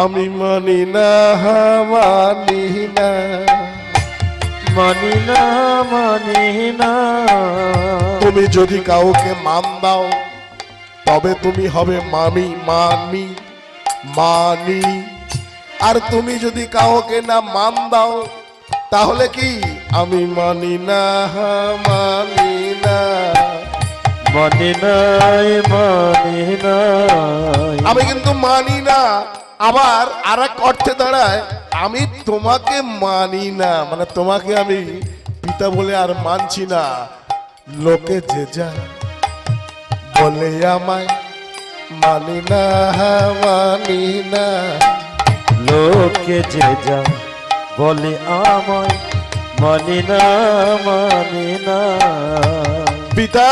আমি মানি না, মানি না, মানি না, মানি না। তুমি যদি কাউকে মান দাও তবে তুমি হবে মামি, মানি, মানি। আর তুমি যদি কাউকে না মান দাও তাহলে কি আমি মানি না, মানি না, মানি নাই, মানি নাই। আমি কিন্তু মানি না আবার আর এক অর্থে দাঁড়ায় আমি তোমাকে মানি না, মানে তোমাকে আমি পিতা বলে আর মানছি না। লোকে যে যা বলে আমায় মানি না, মানি না। লোকে যে যা বলে আমায় মানি না, মানি না। পিতা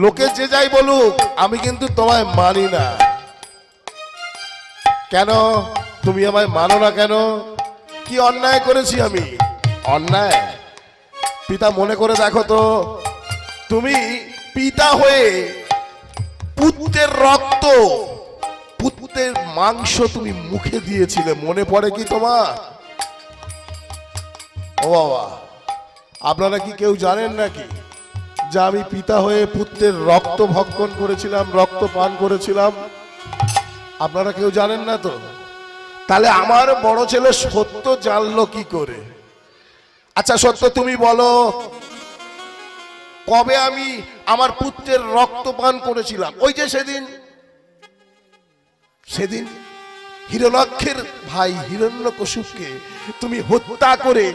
লোকে যে যাই বলুক আমি কিন্তু তোমায় মানি না। কেন তুমি আমায় মানো না কেন? কি অন্যায় করেছি আমি? অন্যায় পিতা মনে করে দেখো তো, তুমি পিতা হয়ে পুত্রের রক্ত, পুত্রের মাংস তুমি মুখে দিয়েছিলে, মনে পড়ে কি তোমার? ও বাবা, আপনারা কি কেউ জানেন নাকি যে আমি পিতা হয়ে পুত্রের রক্ত ভক্ষণ করেছিলাম, রক্ত পান করেছিলাম? আপনারা কেউ জানেন না তো? তাহলে আমার বড় ছেলে সত্য জানলো কি করে? আচ্ছা সত্য তুমি বলো, কবে আমি আমার পুত্রের রক্ত পান করেছিলাম? ওই যে সেদিন, সেদিন হিরণ্যাক্ষের ভাই হিরণ্যকশিপুকে তুমি হত্যা করে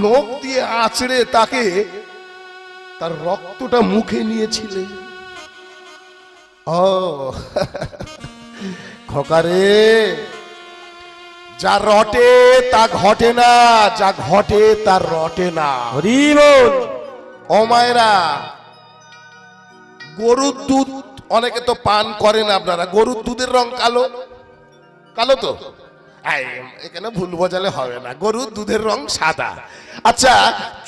নখ দিয়ে আঁচড়ে তাকে তার রক্তটা মুখে নিয়েছিলে। ও খোকারে, যা রটে তা ঘটে না, যা ঘটে তা রটে না। হরি বল। ও মায়েরা, গরুর দুধ অনেকে তো পান করেন, আপনারা গরুর দুধের রং কালো, কালো তো? এখানে ভুল বোঝালে হবে না, গরুর দুধের রং সাদা। আচ্ছা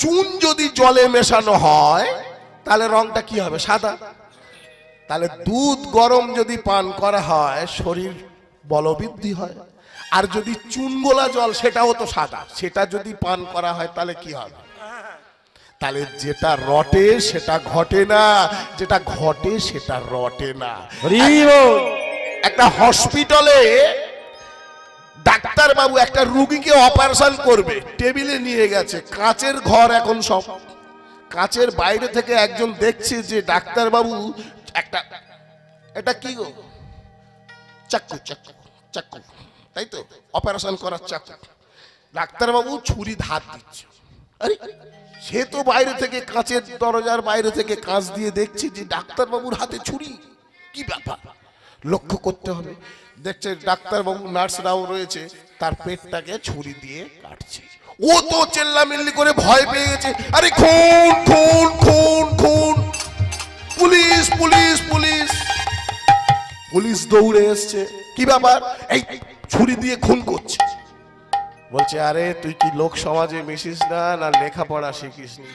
চুন যদি জলে মেশানো হয় তাহলে রংটা কি হবে? সাদা। তাহলে দুধ গরম যদি পান করা হয় শরীর বলবৃদ্ধি হয়, আর যদি চুন গোলা জল সেটাও তো সাদা, সেটা যদি পান করা হয় তাহলে কি হবে? তাহলে যেটা রটে সেটা ঘটে না, যেটা ঘটে সেটা রটে না। একটা হসপিটালে ডাক্তার বাবু একটা রুগীকে অপারেশন করবে, টেবিলে নিয়ে গেছে, কাঁচের ঘর এখন সব, কাঁচের বাইরে থেকে একজন দেখছে যে ডাক্তার বাবু একটা, এটা কি গো? চাকু, চাকু, চাকু, তাই তো, অপারেশন করার চাকু। ডাক্তার বাবু ছুরি ধার দিচ্ছে। আরে সে তো বাইরে থেকে, কাঁচের দরজার বাইরে থেকে কাঁচ দিয়ে দেখছে যে ডাক্তার বাবুর হাতে ছুরি। কি ব্যাপার লক্ষ্য করতে হবে। দেখছে ডাক্তার বাবু, নার্সরাও রয়েছে, তার পেটটাকে ছুরি দিয়ে কাটছে। ও তো চেল্লামিল্লি করে ভয় পেয়ে গেছে, আরে খুন খুন খুন খুন, পুলিশ পুলিশ পুলিশ। পুলিশ দৌড়ে এসছে, কি ব্যাপার? এই ছুরি দিয়ে খুন করছে। বলছে আরে তুই কি লোক সমাজে মিশিস না, না লেখাপড়া শিখিসনি?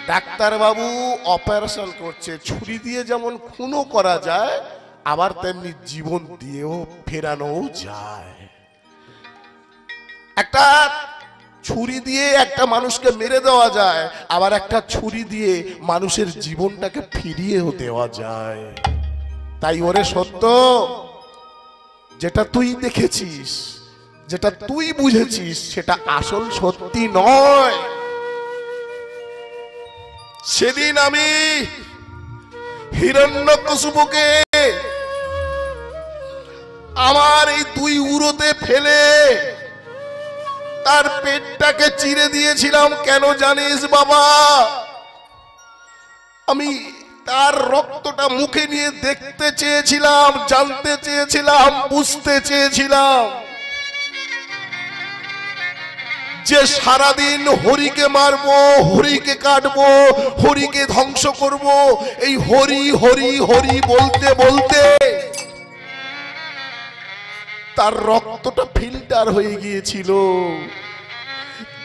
ডাক্তার বাবু অপারেশন করছে, ছুরি দিয়ে যেমন খুনও করা যায় আবার তেমনি জীবন দিয়েও ফেরানো যায়। একটা ছুরি দিয়ে একটা মানুষকে মেরে দেওয়া যায়, আবার একটা ছুরি দিয়ে মানুষের জীবনটাকে ফিরিয়েও দেওয়া যায়। তাই ওরে সত্য, যেটা তুই দেখেছিস, যেটা তুই বুঝেছিস সেটা আসল সত্যি নয়। সেদিন আমি হিরণ্যকশিপুকে আমার এই দুই উরোতে ফেলে তার পেটটাকে চিরে দিয়েছিলাম। কেন জানিস বাবা? আমি তার রক্তটা মুখে নিয়ে দেখতে চেয়েছিলাম, জানতে চেয়েছিলাম, বুঝতে চেয়েছিলাম যে সারাদিন হরিকে মারবো, হরিকে কাটবো, হরিকে ধ্বংস করব, এই হরি হরি হরি বলতে বলতে তার রক্তটা ফিল্টার হয়ে গিয়েছিল।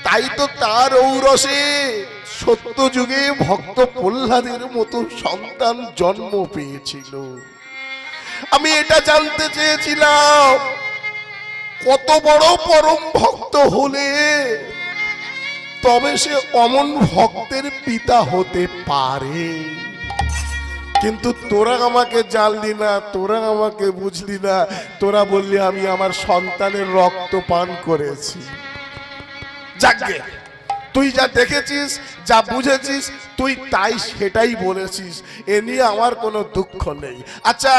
তাই তো তার ঔরসে সত্য যুগে ভক্ত প্রহ্লাদের মতো সন্তান জন্ম পেয়েছিল। আমি এটা জানতে চেয়েছিলাম কত বড় পরম ভক্ত হলে তবে সে অমন ভক্তের পিতা হতে পারে। কিন্তু তোরা আমাকে জানলি না, তোরা আমাকে বুঝলি না, তোরা বললি আমি আমার সন্তানের রক্ত পান করেছি। যাকগে, তুই যা দেখেছিস, যা বুঝেছিস, তুই তাই সেটাই বলেছিস, এ নিয়ে আমার কোনো দুঃখ নেই। আচ্ছা